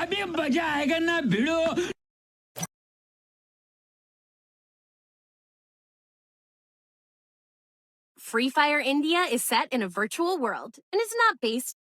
अभी मजा आएगा ना भिड़ो। Free Fire India is set in a virtual world and is not based.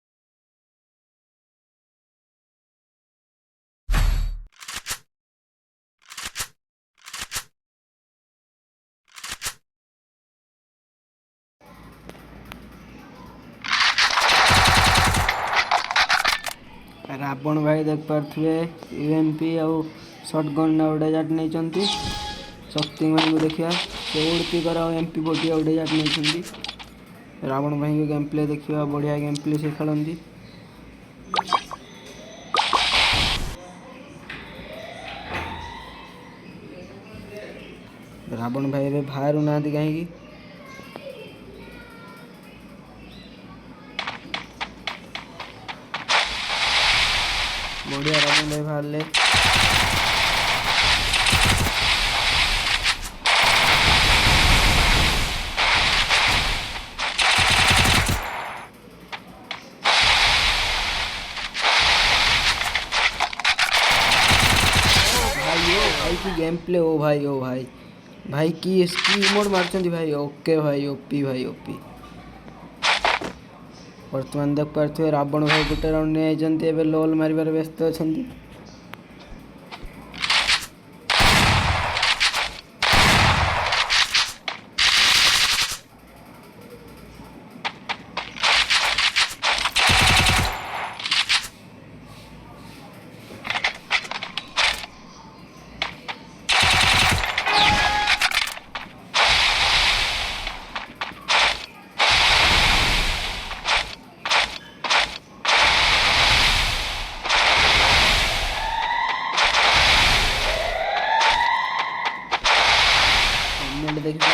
Ravan भाई देख पारे यूएमपी आउ शॉटगन गोटे जाट नहीं शक्ति भाई को देखा से उड़ती कर एमपी 40 गोटे जाट नहीं रावण भाई को गेम प्ले देखा बढ़िया गेम प्ले से खेलती रावण भाई ए बाहर ना कहीं बढ़िया रावण भाई बाहर ले भाई की गेम प्ले ओ भाई भाई की स्की मोड मारचंदी भाई ओके भाई ओपी वर्तमान देख पारे रावण भाई गोटे राउंड नहीं लोल मारिबार व्यस्त अच्छा देखिए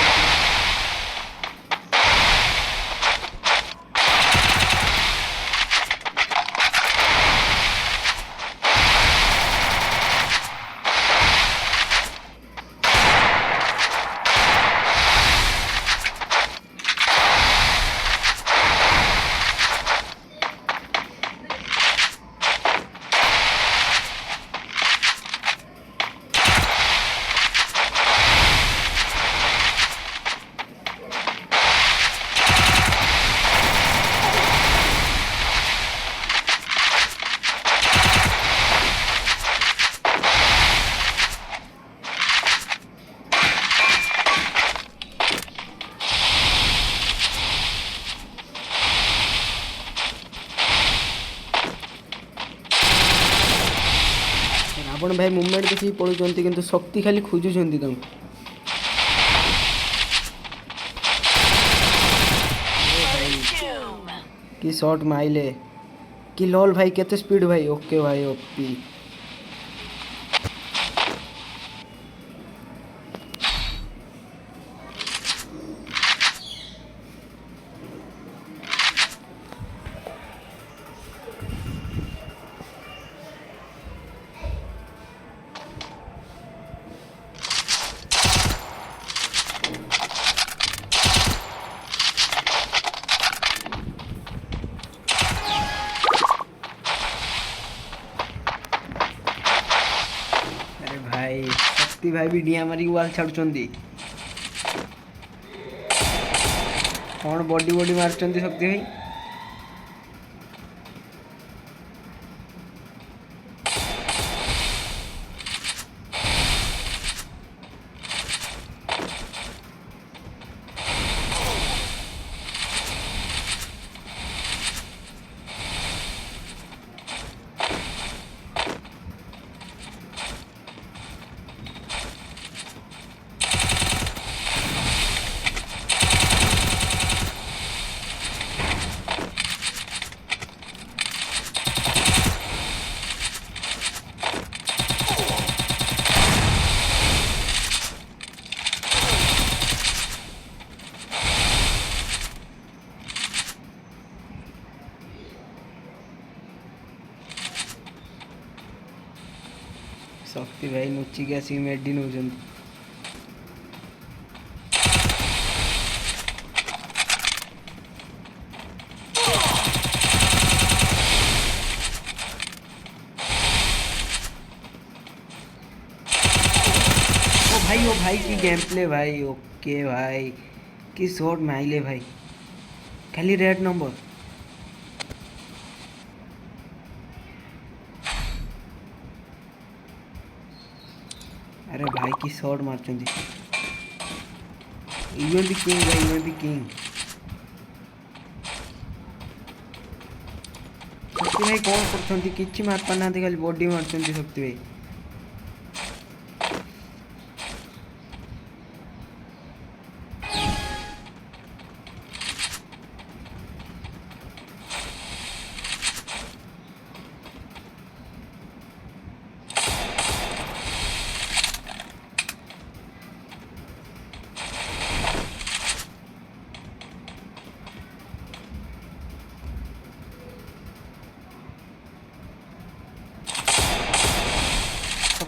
रावण भाई मुवमेंट देखिए पड़ुंट कि शक्ति खाली खोजुंट कि शॉट माइले कि लॉल भाई केते स्पीड भाई ओके भाई ओपी भाई शक्ति भाई भी डिया मारिक वाल छाड़ुंट कौन बॉडी बॉडी मार्चंती शक्ति भाई शक्ति भाई नुचिक आसिक मेडी नौ भाई ओ भाई की गेम प्ले भाई ओके भाई कि शॉट माइले भाई खाली रेड नंबर अरे भाई की शॉट मारचंदी इवे भी किंग भाई इवे भी किंग शक्ति भाई कौन करछंती किछि मार पानांती खाली बॉडी मारचंदी शक्ति भाई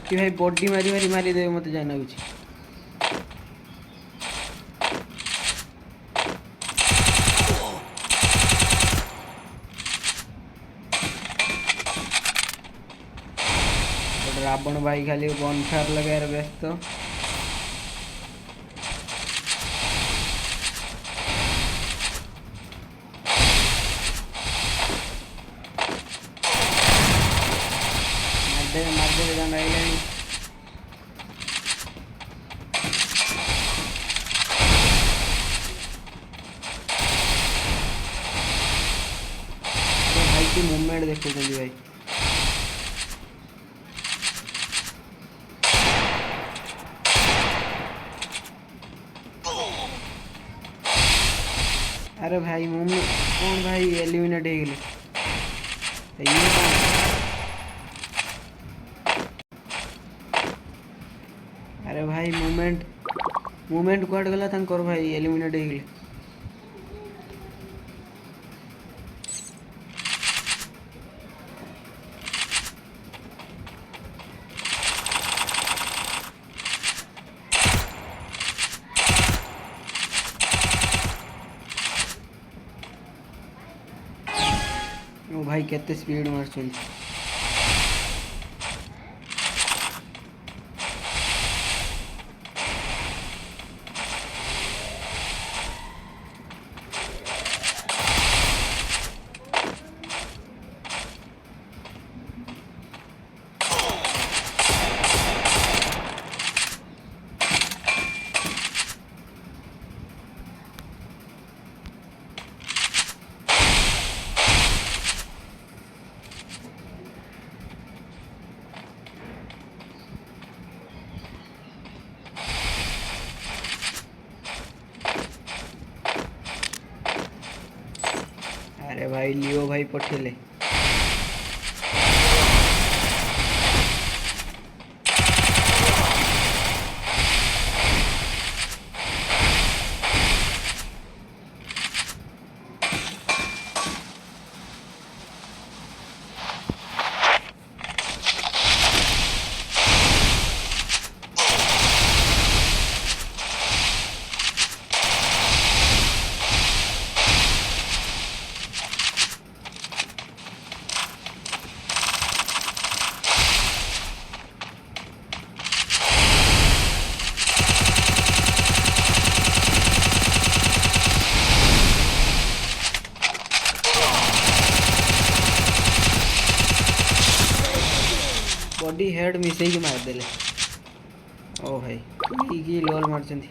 शक्ति भाई बॉडी मारी मारी मारी दे मत जाना कुछ रावण भाई खाली बनफायर लगाएर व्यस्त मारदे जान आइलानी तो भाई की मूवमेंट देखो भाई अरे भाई मूवमेंट कौन भाई एलिमिनेट हो गए ये कौन अरे भाई मूवमेंट कुआड गला तांकर भाई एलिमिनेट हो गए ओ भाई केते स्पीड मारछन अरे भाई लियो भाई पठेले बॉडी हेड मिसई की मार देले ओ भाई की लोल मारचंती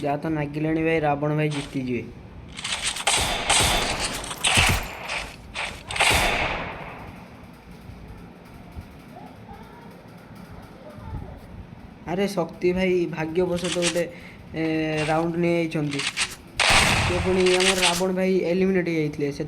जा तो नागिलाणी भाई रावण भाई जीती जीवे अरे शक्ति भाई भाग्यवश तो गोटे राउंड नहीं आइछंती तो पुणी आम रावण भाई एलिमिनेट हो जाते से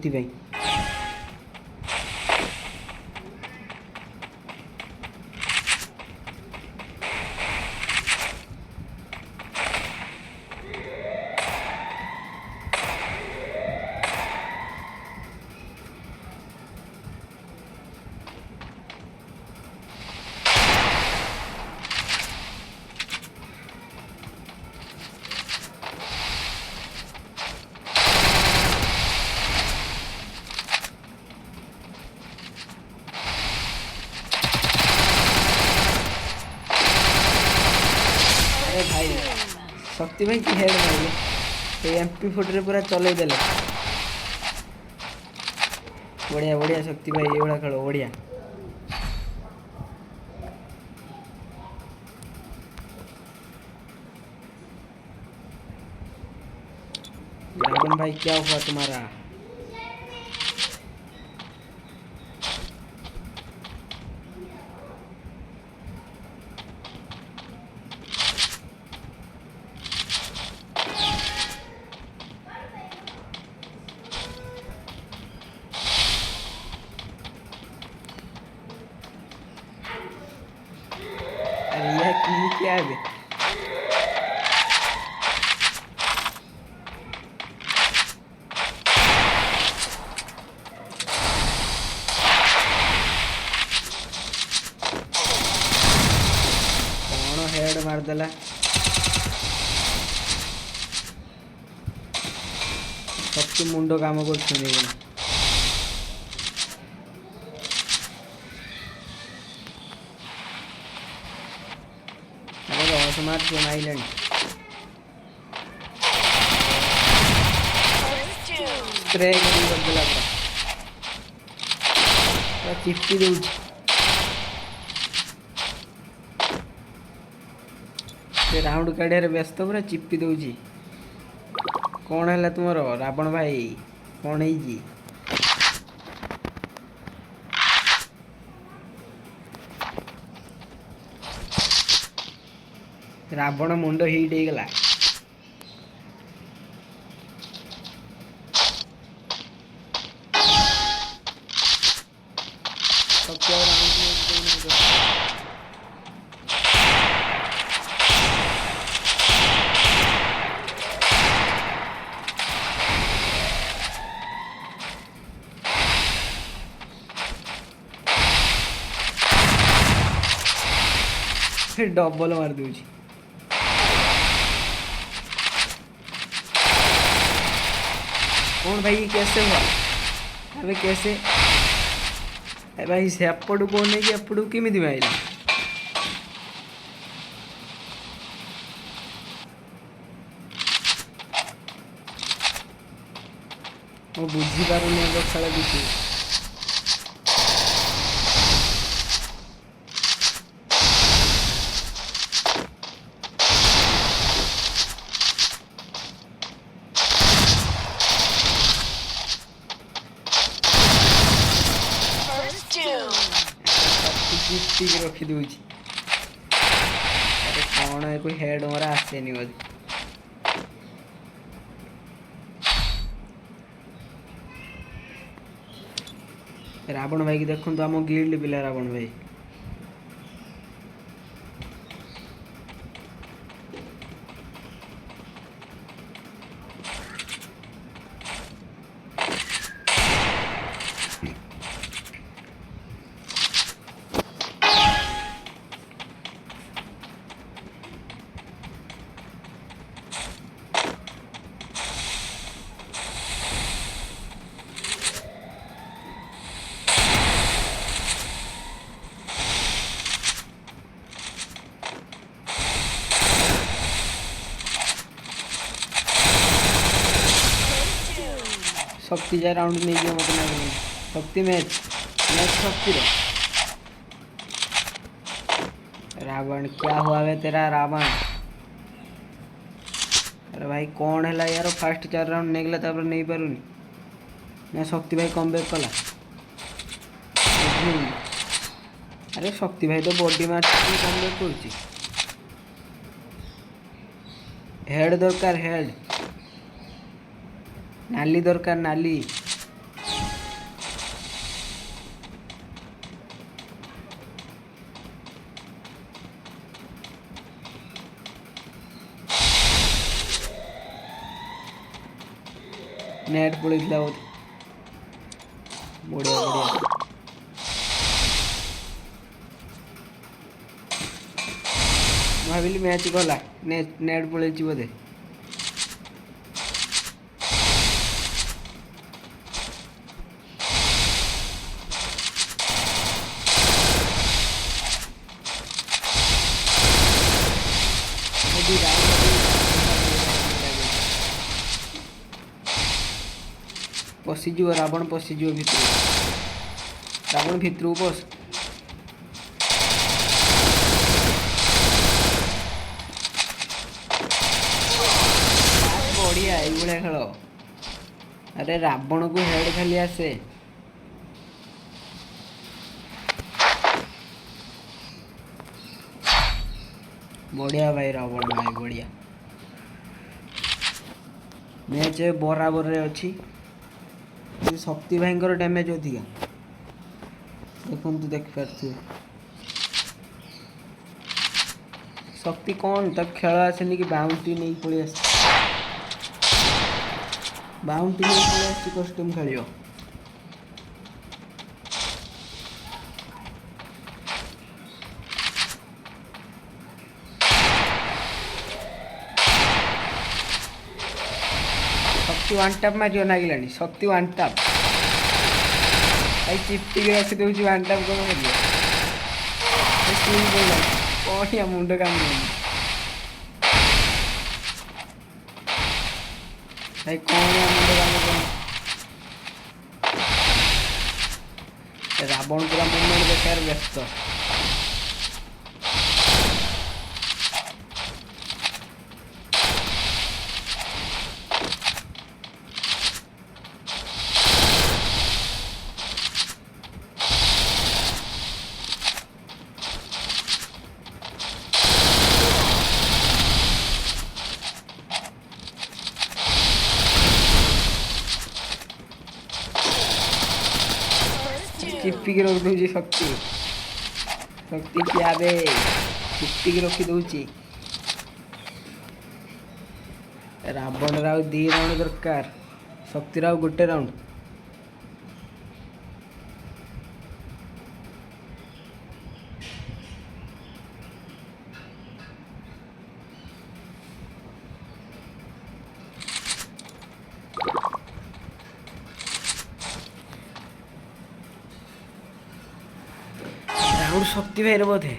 शक्ति भाई की हेड मारे MP40 पूरा चलई देले बढ़िया बढ़िया शक्ति भाई ये बड़ा खेल बढ़िया ड्रैगन भाई क्या हुआ तुम्हारा अरे यार की क्या है कौन हेड मारदेला शक्ति मुंड काम कर मार आइलैंड स्प्रे करदेला पूरा चिपकी दे राउंड काढ़िया व्यस्त पूरा चिपकी दौची कौन है तुम रावण भाई कौन है रावण मुंड हिट हो गला फिर डबल मार दूची कौन भाई कैसे हुआ अबे कैसे अरे भाई से अपड़ू कौन है कि अपड़ू किमिति माइला वो बुझी पारुनी खेल किसी रखी दूची अरे कौन है कोई हेड मोरा आसेनी बोधे रावण भाई की देखो आम गिल्ड पिला रावण भाई शक्ति जा राउंड नहीं गया मत ना शक्ति मैच शक्ति रावण क्या हुआ है तेरा रावण अरे भाई कौन है यार फास्ट 4 राउंड नहीं गला तापर नहीं पारुनी ना शक्ति भाई कम बैक कला अरे शक्ति भाई तो बॉडी मार कम बैक कर हेड दरकार हेड नाली दरकार नाली नेट पड़ता बढ़िया बढ़िया भाविली मैच गला नेट पड़े बोधे पशिज रावण पशिज भितर रावण भितर पस बढ़िया ये खेल। अरे रावण को हेड खाली आसे बढ़िया भाई रावण भाई बढ़िया मैच बराबर रे अच्छी शक्ति भाई डैमेज अधिका देखु देखिपे शक्ति कौन तक खेल आसेनि कि बाउंटी नहीं पलि आस बाउंटी नहीं पलि आस कस्ट्यूम खेल शक्ति वन टैप मार नागिला शक्ति वन टैप भाई चिपटी रखी दूसरी वन टैप कौन कर कौन मुंड काम भाई कौन मुंड काम रावण पूरा मुंड बेकार व्यस्त चिप्पी के रख दूची शक्ति शक्ति क्या बे चिप्पी के रखी दूची रावण राव 2 राउंड दरकार शक्ति राव गोटे राउंड शक्ति भाई बोधे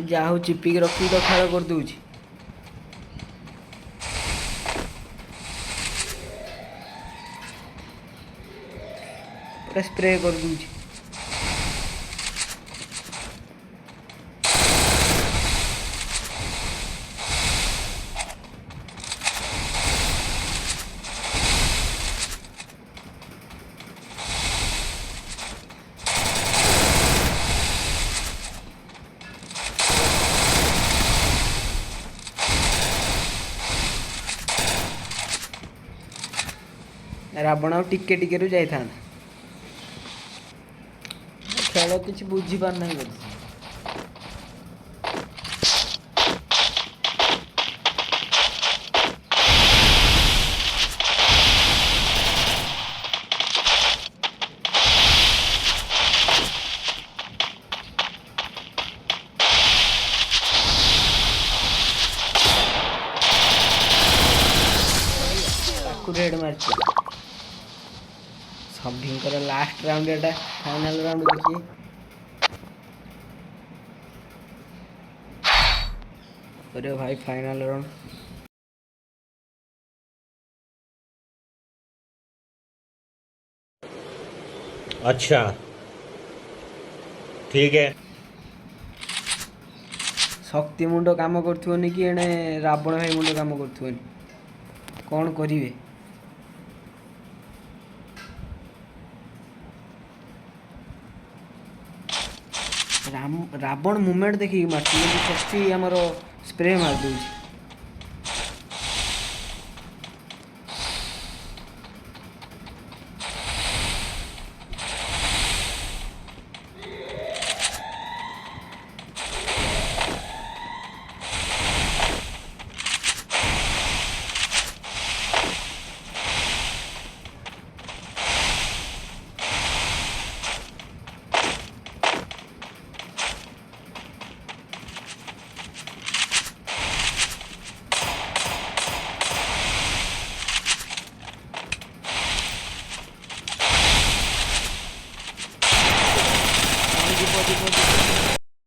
जा चिपिक रखी तो खेल कर दूची स्प्रे कर दूची रावण टिके टिके रु जाई था खेल किसी बुझी पार नहीं बोध रेड मार्च सभी लास्ट राउंड एटा फाइनल राउंड देखिए अरे भाई फाइनल राउंड अच्छा ठीक है शक्ति मुंड काम करथुनी कि एने रावण भाई मुंड काम करथुनी कौन करिवे रावण मूवमेंट देखिए मारती शक्ति आमर स्प्रे मार दूँ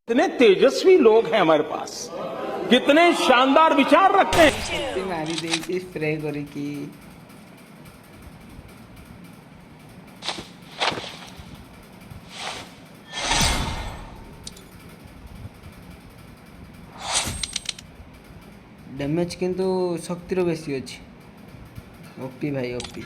कितने तेजस्वी लोग हैं हमारे पास, कितने शानदार विचार रखते हैं। मारी दे स्प्रे करी डैमेज किंतु शक्तिर बेसी अच्छी ओपी भाई ओपी